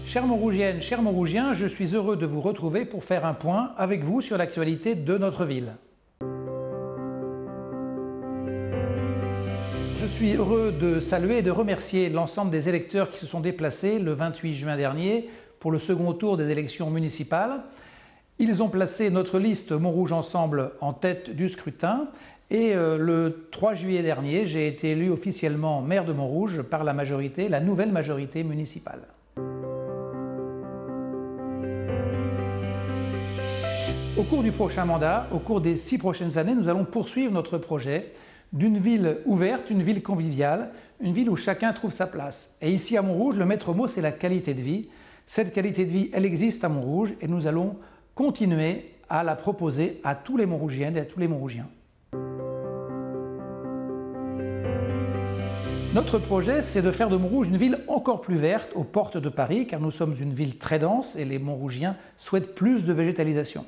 Chères Montrougiennes, chers Montrougiens, je suis heureux de vous retrouver pour faire un point avec vous sur l'actualité de notre ville. Je suis heureux de saluer et de remercier l'ensemble des électeurs qui se sont déplacés le 28 juin dernier pour le second tour des élections municipales. Ils ont placé notre liste Montrouge Ensemble en tête du scrutin et le 3 juillet dernier, j'ai été élu officiellement maire de Montrouge par la nouvelle majorité municipale. Au cours du prochain mandat, au cours des 6 prochaines années, nous allons poursuivre notre projet d'une ville ouverte, une ville conviviale, une ville où chacun trouve sa place. Et ici à Montrouge, le maître mot, c'est la qualité de vie. Cette qualité de vie, elle existe à Montrouge et nous allons continuer à la proposer à tous les Montrougiennes et à tous les Montrougiens. Notre projet, c'est de faire de Montrouge une ville encore plus verte aux portes de Paris, car nous sommes une ville très dense et les Montrougiens souhaitent plus de végétalisation.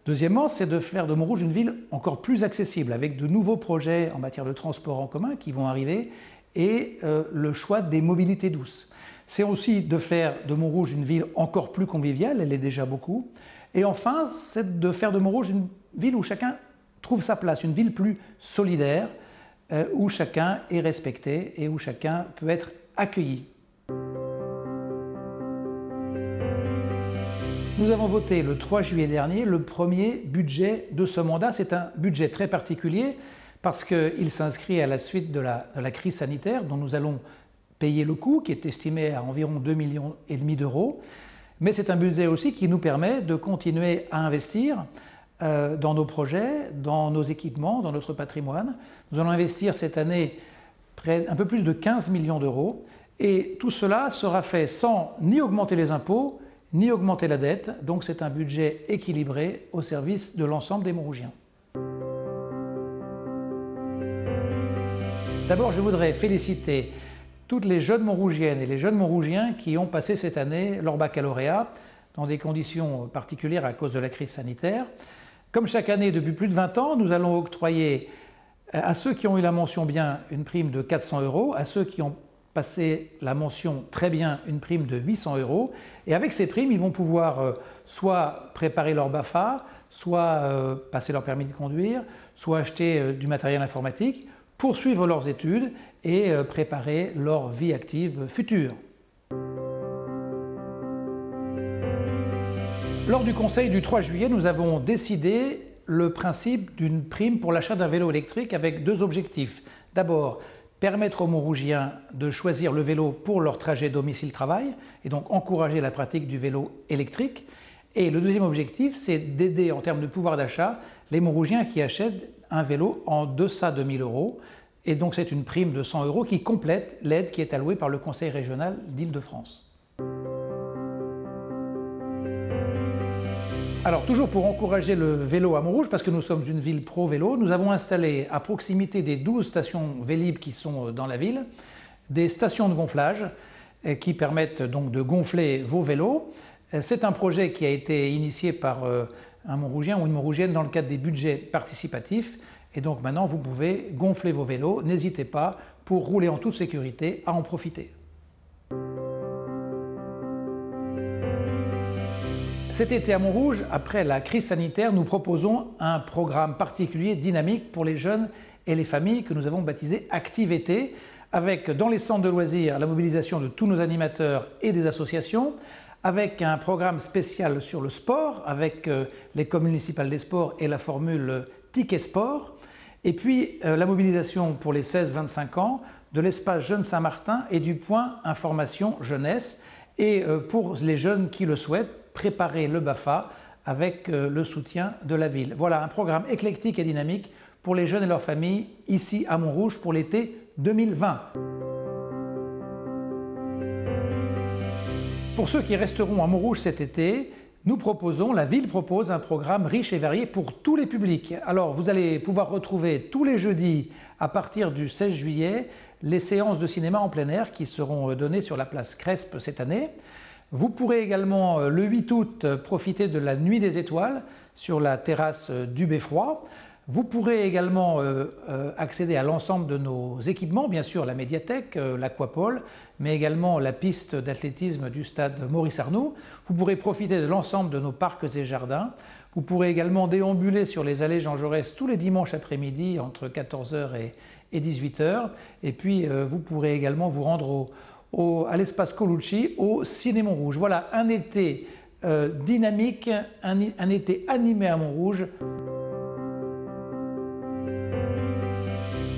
Deuxièmement, c'est de faire de Montrouge une ville encore plus accessible, avec de nouveaux projets en matière de transport en commun qui vont arriver et le choix des mobilités douces. C'est aussi de faire de Montrouge une ville encore plus conviviale, elle est déjà beaucoup. Et enfin, c'est de faire de Montrouge une ville où chacun trouve sa place, une ville plus solidaire, où chacun est respecté et où chacun peut être accueilli. Nous avons voté le 3 juillet dernier le premier budget de ce mandat. C'est un budget très particulier parce qu'il s'inscrit à la suite de la crise sanitaire dont nous allons payer le coût, qui est estimé à environ 2,5 millions d'euros. Mais c'est un budget aussi qui nous permet de continuer à investir dans nos projets, dans nos équipements, dans notre patrimoine. Nous allons investir cette année un peu plus de 15 millions d'euros et tout cela sera fait sans ni augmenter les impôts, ni augmenter la dette, donc c'est un budget équilibré au service de l'ensemble des Montrougiens. D'abord, je voudrais féliciter toutes les jeunes Montrougiennes et les jeunes Montrougiens qui ont passé cette année leur baccalauréat dans des conditions particulières à cause de la crise sanitaire. Comme chaque année depuis plus de 20 ans, nous allons octroyer à ceux qui ont eu la mention bien une prime de 400 €, à ceux qui ont passer la mention très bien une prime de 800 €. Et avec ces primes, ils vont pouvoir soit préparer leur BAFA, soit passer leur permis de conduire, soit acheter du matériel informatique, poursuivre leurs études et préparer leur vie active future. Lors du conseil du 3 juillet, nous avons décidé le principe d'une prime pour l'achat d'un vélo électrique avec 2 objectifs. D'abord, permettre aux Montrougiens de choisir le vélo pour leur trajet domicile-travail et donc encourager la pratique du vélo électrique. Et le deuxième objectif, c'est d'aider en termes de pouvoir d'achat les Montrougiens qui achètent un vélo en deçà de 1 000 €. Et donc c'est une prime de 100 € qui complète l'aide qui est allouée par le Conseil régional d'Île-de-France. Alors toujours pour encourager le vélo à Montrouge, parce que nous sommes une ville pro-vélo, nous avons installé à proximité des 12 stations Vélib qui sont dans la ville, des stations de gonflage qui permettent donc de gonfler vos vélos. C'est un projet qui a été initié par un Montrougien ou une Montrougienne dans le cadre des budgets participatifs. Et donc maintenant vous pouvez gonfler vos vélos, n'hésitez pas pour rouler en toute sécurité à en profiter. Cet été à Montrouge, après la crise sanitaire, nous proposons un programme particulier dynamique pour les jeunes et les familles que nous avons baptisé Active Été, avec dans les centres de loisirs la mobilisation de tous nos animateurs et des associations, avec un programme spécial sur le sport, avec l'école municipale des sports et la formule Ticket Sport, et puis la mobilisation pour les 16-25 ans de l'espace Jeunes Saint-Martin et du point Information Jeunesse, et pour les jeunes qui le souhaitent, préparer le BAFA avec le soutien de la ville. Voilà un programme éclectique et dynamique pour les jeunes et leurs familles ici à Montrouge pour l'été 2020. Pour ceux qui resteront à Montrouge cet été, la ville propose un programme riche et varié pour tous les publics. Alors vous allez pouvoir retrouver tous les jeudis à partir du 16 juillet les séances de cinéma en plein air qui seront données sur la place Crespe cette année. Vous pourrez également, le 8 août, profiter de la Nuit des Étoiles sur la terrasse du Beffroi. Vous pourrez également accéder à l'ensemble de nos équipements, bien sûr la médiathèque, l'aquapole, mais également la piste d'athlétisme du stade Maurice Arnoux. Vous pourrez profiter de l'ensemble de nos parcs et jardins. Vous pourrez également déambuler sur les allées Jean Jaurès tous les dimanches après-midi entre 14 h et 18 h. Et puis vous pourrez également vous rendre à l'espace Colucci, au Ciné Montrouge. Voilà un été dynamique, un été animé à Montrouge.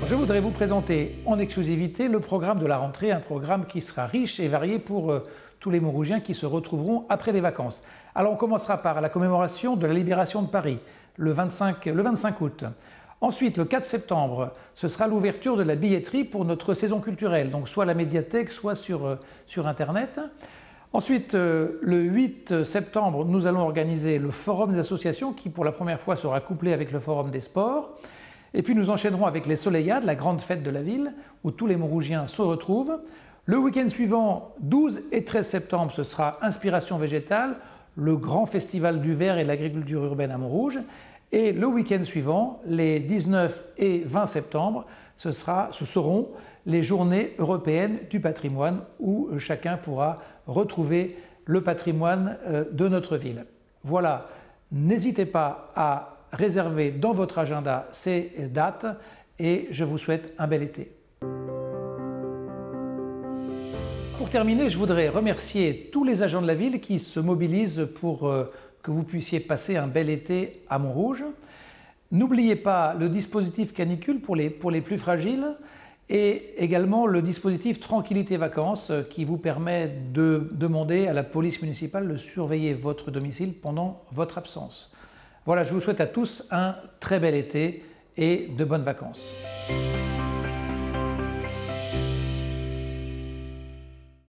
Je voudrais vous présenter en exclusivité le programme de la rentrée, un programme qui sera riche et varié pour tous les Montrougiens qui se retrouveront après les vacances. Alors on commencera par la commémoration de la libération de Paris, le 25 août. Ensuite, le 4 septembre, ce sera l'ouverture de la billetterie pour notre saison culturelle, donc soit à la médiathèque, soit sur Internet. Ensuite, le 8 septembre, nous allons organiser le Forum des associations qui, pour la première fois, sera couplé avec le Forum des sports. Et puis nous enchaînerons avec les Soleillades, la grande fête de la ville, où tous les Montrougiens se retrouvent. Le week-end suivant, 12 et 13 septembre, ce sera Inspiration végétale, le grand festival du verre et de l'agriculture urbaine à Montrouge. Et le week-end suivant, les 19 et 20 septembre, ce seront les journées européennes du patrimoine, où chacun pourra retrouver le patrimoine de notre ville. Voilà, n'hésitez pas à réservez dans votre agenda ces dates et je vous souhaite un bel été. Pour terminer, je voudrais remercier tous les agents de la ville qui se mobilisent pour que vous puissiez passer un bel été à Montrouge. N'oubliez pas le dispositif canicule pour les plus fragiles et également le dispositif Tranquillité Vacances qui vous permet de demander à la police municipale de surveiller votre domicile pendant votre absence. Voilà, je vous souhaite à tous un très bel été et de bonnes vacances.